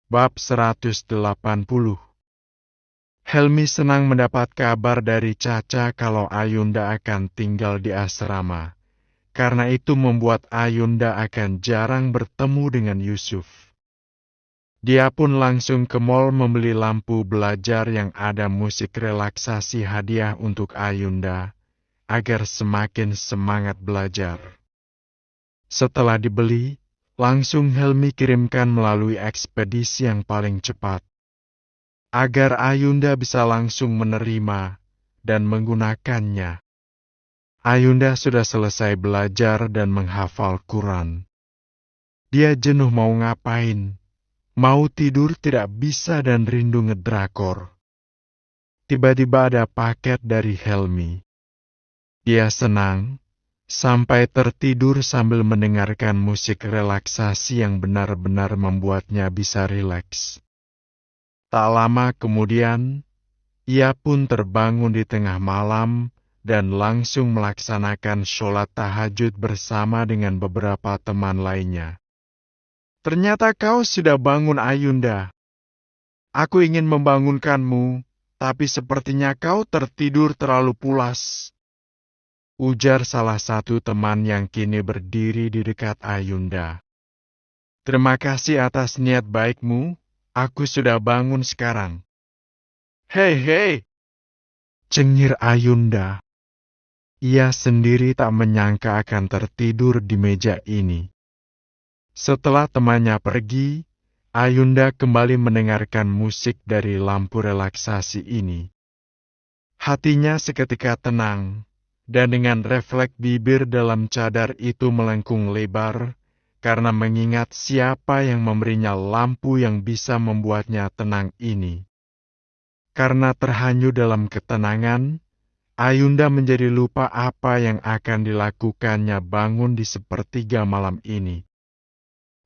Bab 180. Helmi senang mendapat kabar dari Caca kalau Ayunda akan tinggal di asrama. Karena itu membuat Ayunda akan jarang bertemu dengan Yusuf. Dia pun langsung ke mall membeli lampu belajar yang ada musik relaksasi hadiah untuk Ayunda, agar semakin semangat belajar. Setelah dibeli, langsung Helmi kirimkan melalui ekspedisi yang paling cepat, agar Ayunda bisa langsung menerima dan menggunakannya. Ayunda sudah selesai belajar dan menghafal Quran. Dia jenuh mau ngapain, mau tidur tidak bisa dan rindu ngedrakor. Tiba-tiba ada paket dari Helmi. Dia senang, sampai tertidur sambil mendengarkan musik relaksasi yang benar-benar membuatnya bisa rileks. Tak lama kemudian, ia pun terbangun di tengah malam dan langsung melaksanakan sholat tahajud bersama dengan beberapa teman lainnya. "Ternyata kau sudah bangun, Ayunda. Aku ingin membangunkanmu, tapi sepertinya kau tertidur terlalu pulas," ujar salah satu teman yang kini berdiri di dekat Ayunda. "Terima kasih atas niat baikmu, aku sudah bangun sekarang." "Hei, hei!" cengir Ayunda. Ia sendiri tak menyangka akan tertidur di meja ini. Setelah temannya pergi, Ayunda kembali mendengarkan musik dari lampu relaksasi ini. Hatinya seketika tenang, dan dengan refleks bibir dalam cadar itu melengkung lebar, karena mengingat siapa yang memberinya lampu yang bisa membuatnya tenang ini. Karena terhanyut dalam ketenangan, Ayunda menjadi lupa apa yang akan dilakukannya bangun di sepertiga malam ini.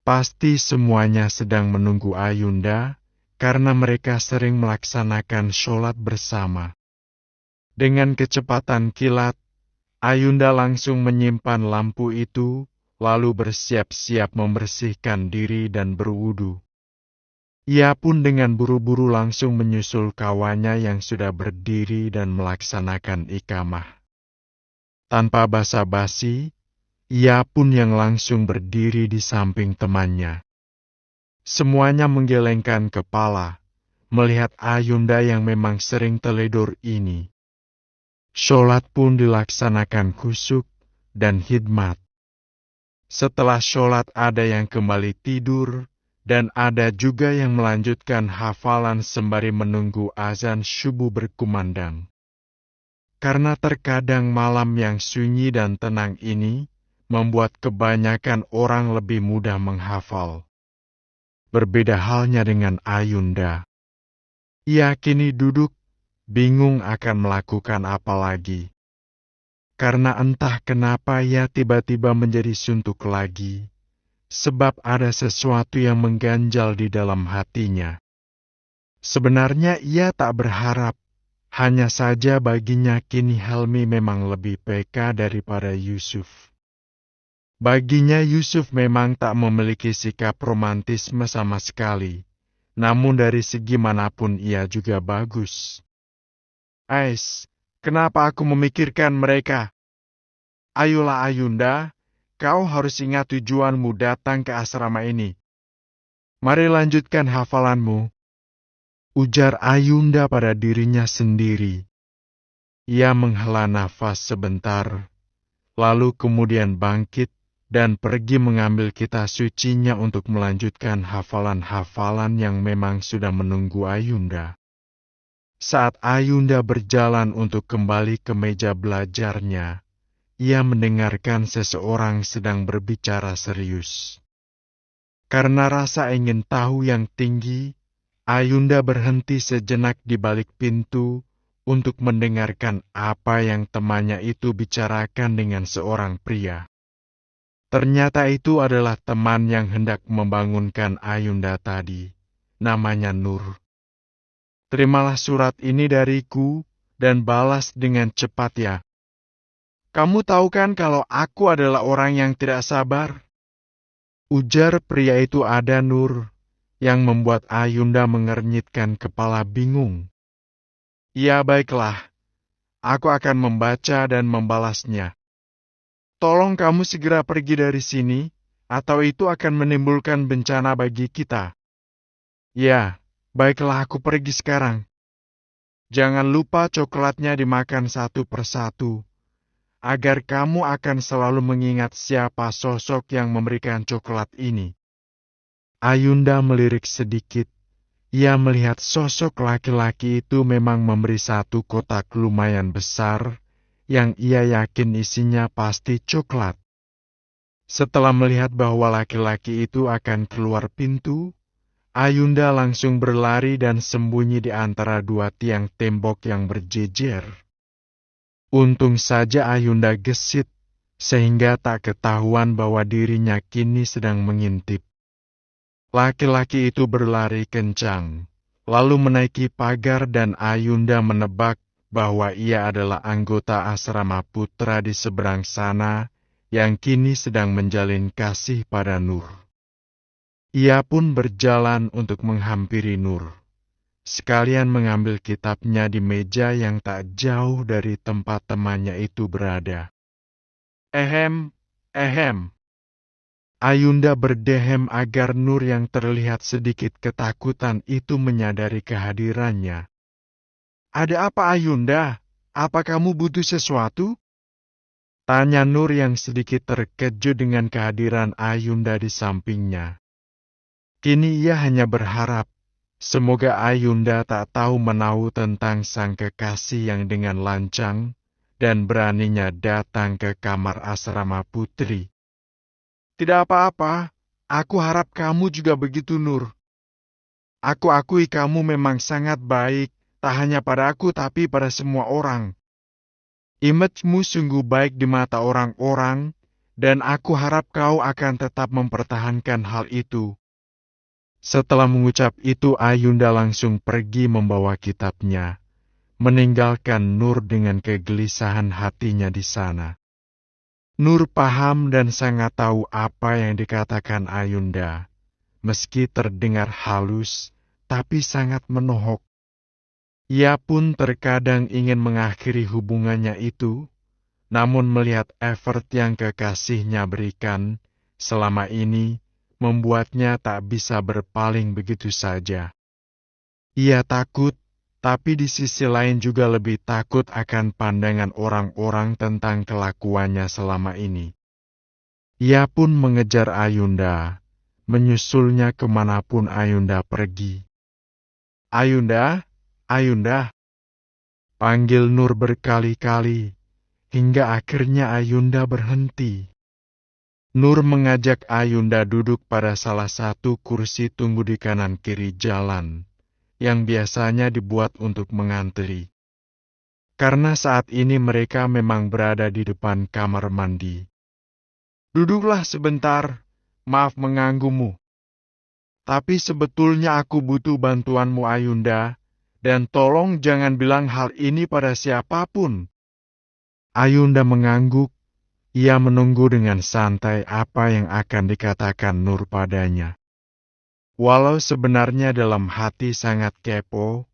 Pasti semuanya sedang menunggu Ayunda, karena mereka sering melaksanakan sholat bersama. Dengan kecepatan kilat, Ayunda langsung menyimpan lampu itu, lalu bersiap-siap membersihkan diri dan berwudu. Ia pun dengan buru-buru langsung menyusul kawannya yang sudah berdiri dan melaksanakan iqamah. Tanpa basa-basi, ia pun yang langsung berdiri di samping temannya. Semuanya menggelengkan kepala, melihat Ayunda yang memang sering teledor ini. Sholat pun dilaksanakan khusyuk dan hikmat. Setelah sholat ada yang kembali tidur, dan ada juga yang melanjutkan hafalan sembari menunggu azan subuh berkumandang. Karena terkadang malam yang sunyi dan tenang ini membuat kebanyakan orang lebih mudah menghafal. Berbeda halnya dengan Ayunda. Ia kini duduk, bingung akan melakukan apa lagi. Karena entah kenapa ia tiba-tiba menjadi suntuk lagi, sebab ada sesuatu yang mengganjal di dalam hatinya. Sebenarnya ia tak berharap, hanya saja baginya kini Helmi memang lebih peka daripada Yusuf. Baginya Yusuf memang tak memiliki sikap romantisme sama sekali, namun dari segi manapun ia juga bagus. "Ais, kenapa aku memikirkan mereka? Ayolah Ayunda, kau harus ingat tujuanmu datang ke asrama ini. Mari lanjutkan hafalanmu," ujar Ayunda pada dirinya sendiri. Ia menghela nafas sebentar, lalu kemudian bangkit dan pergi mengambil kitab sucinya untuk melanjutkan hafalan-hafalan yang memang sudah menunggu Ayunda. Saat Ayunda berjalan untuk kembali ke meja belajarnya, ia mendengarkan seseorang sedang berbicara serius. Karena rasa ingin tahu yang tinggi, Ayunda berhenti sejenak di balik pintu untuk mendengarkan apa yang temannya itu bicarakan dengan seorang pria. Ternyata itu adalah teman yang hendak membangunkan Ayunda tadi, namanya Nur. "Terimalah surat ini dariku dan balas dengan cepat ya. Kamu tahu kan kalau aku adalah orang yang tidak sabar?" Ujar pria itu. "Ada Nur, yang membuat Ayunda mengernyitkan kepala bingung. Ya baiklah, aku akan membaca dan membalasnya. Tolong kamu segera pergi dari sini, atau itu akan menimbulkan bencana bagi kita. Ya, baiklah aku pergi sekarang. Jangan lupa coklatnya dimakan satu persatu, agar kamu akan selalu mengingat siapa sosok yang memberikan coklat ini. Ayunda melirik sedikit. Ia melihat sosok laki-laki itu memang memberi satu kotak lumayan besar, yang ia yakin isinya pasti coklat. Setelah melihat bahwa laki-laki itu akan keluar pintu, Ayunda langsung berlari dan sembunyi di antara dua tiang tembok yang berjejer. Untung saja Ayunda gesit, sehingga tak ketahuan bahwa dirinya kini sedang mengintip. Laki-laki itu berlari kencang, lalu menaiki pagar dan Ayunda menebak bahwa ia adalah anggota asrama putra di seberang sana yang kini sedang menjalin kasih pada Nur. Ia pun berjalan untuk menghampiri Nur, sekalian mengambil kitabnya di meja yang tak jauh dari tempat temannya itu berada. Ehem, ehem. Ayunda berdehem agar Nur yang terlihat sedikit ketakutan itu menyadari kehadirannya. Ada apa Ayunda? Apa kamu butuh sesuatu? Tanya Nur yang sedikit terkejut dengan kehadiran Ayunda di sampingnya. Kini ia hanya berharap, semoga Ayunda tak tahu menahu tentang sang kekasih yang dengan lancang dan beraninya datang ke kamar asrama putri. Tidak apa-apa, aku harap kamu juga begitu, Nur. Aku akui kamu memang sangat baik, tak hanya pada aku tapi pada semua orang. Image-mu sungguh baik di mata orang-orang, dan aku harap kau akan tetap mempertahankan hal itu. Setelah mengucap itu, Ayunda langsung pergi membawa kitabnya, meninggalkan Nur dengan kegelisahan hatinya di sana. Nur paham dan sangat tahu apa yang dikatakan Ayunda, meski terdengar halus, tapi sangat menohok. Ia pun terkadang ingin mengakhiri hubungannya itu, namun melihat effort yang kekasihnya berikan selama ini, membuatnya tak bisa berpaling begitu saja. Ia takut, tapi di sisi lain juga lebih takut akan pandangan orang-orang tentang kelakuannya selama ini. Ia pun mengejar Ayunda, menyusulnya kemanapun Ayunda pergi. Ayunda, Ayunda, panggil Nur berkali-kali, hingga akhirnya Ayunda berhenti. Nur mengajak Ayunda duduk pada salah satu kursi tunggu di kanan kiri jalan, yang biasanya dibuat untuk mengantri. Karena saat ini mereka memang berada di depan kamar mandi. Duduklah sebentar, maaf mengganggumu. Tapi sebetulnya aku butuh bantuanmu Ayunda, dan tolong jangan bilang hal ini pada siapapun. Ayunda mengangguk, ia menunggu dengan santai apa yang akan dikatakan Nur padanya. Walau sebenarnya dalam hati sangat kepo,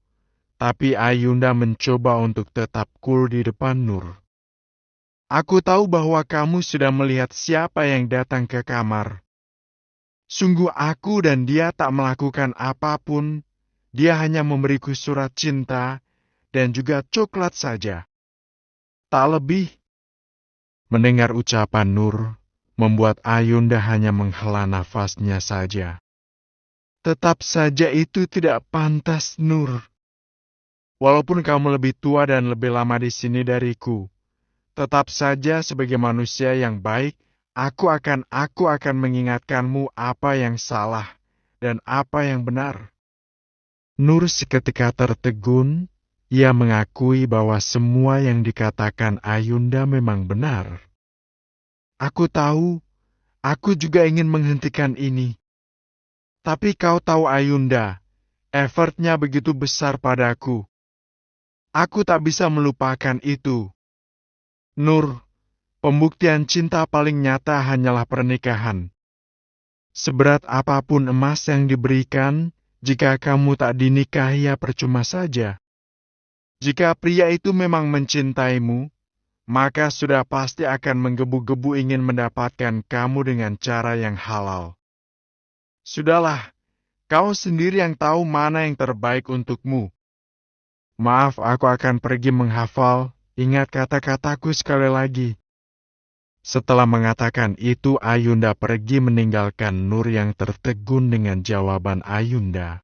tapi Ayunda mencoba untuk tetap cool di depan Nur. Aku tahu bahwa kamu sudah melihat siapa yang datang ke kamar. Sungguh aku dan dia tak melakukan apapun, dia hanya memberiku surat cinta dan juga coklat saja. Tak lebih. Mendengar ucapan Nur, membuat Ayunda hanya menghela nafasnya saja. Tetap saja itu tidak pantas, Nur. Walaupun kamu lebih tua dan lebih lama di sini dariku, tetap saja sebagai manusia yang baik, aku akan mengingatkanmu apa yang salah dan apa yang benar. Nur seketika tertegun, ia mengakui bahwa semua yang dikatakan Ayunda memang benar. Aku tahu, aku juga ingin menghentikan ini. Tapi kau tahu Ayunda, effortnya begitu besar padaku. Aku tak bisa melupakan itu. Nur, pembuktian cinta paling nyata hanyalah pernikahan. Seberat apapun emas yang diberikan, jika kamu tak dinikahi ya percuma saja. Jika pria itu memang mencintaimu, maka sudah pasti akan menggebu-gebu ingin mendapatkan kamu dengan cara yang halal. Sudahlah, kau sendiri yang tahu mana yang terbaik untukmu. Maaf, aku akan pergi menghafal. Ingat kata-kataku sekali lagi. Setelah mengatakan itu, Ayunda pergi meninggalkan Nur yang tertegun dengan jawaban Ayunda.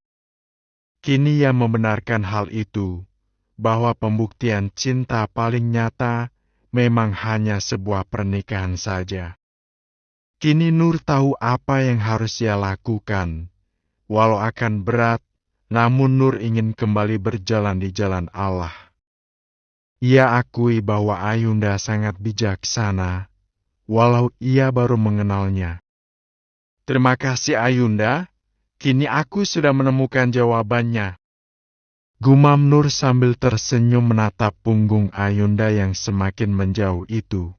Kini ia membenarkan hal itu, bahwa pembuktian cinta paling nyata memang hanya sebuah pernikahan saja. Kini Nur tahu apa yang harus ia lakukan. Walau akan berat, namun Nur ingin kembali berjalan di jalan Allah. Ia akui bahwa Ayunda sangat bijaksana, walau ia baru mengenalnya. Terima kasih Ayunda, kini aku sudah menemukan jawabannya. Gumam Nur sambil tersenyum menatap punggung Ayunda yang semakin menjauh itu.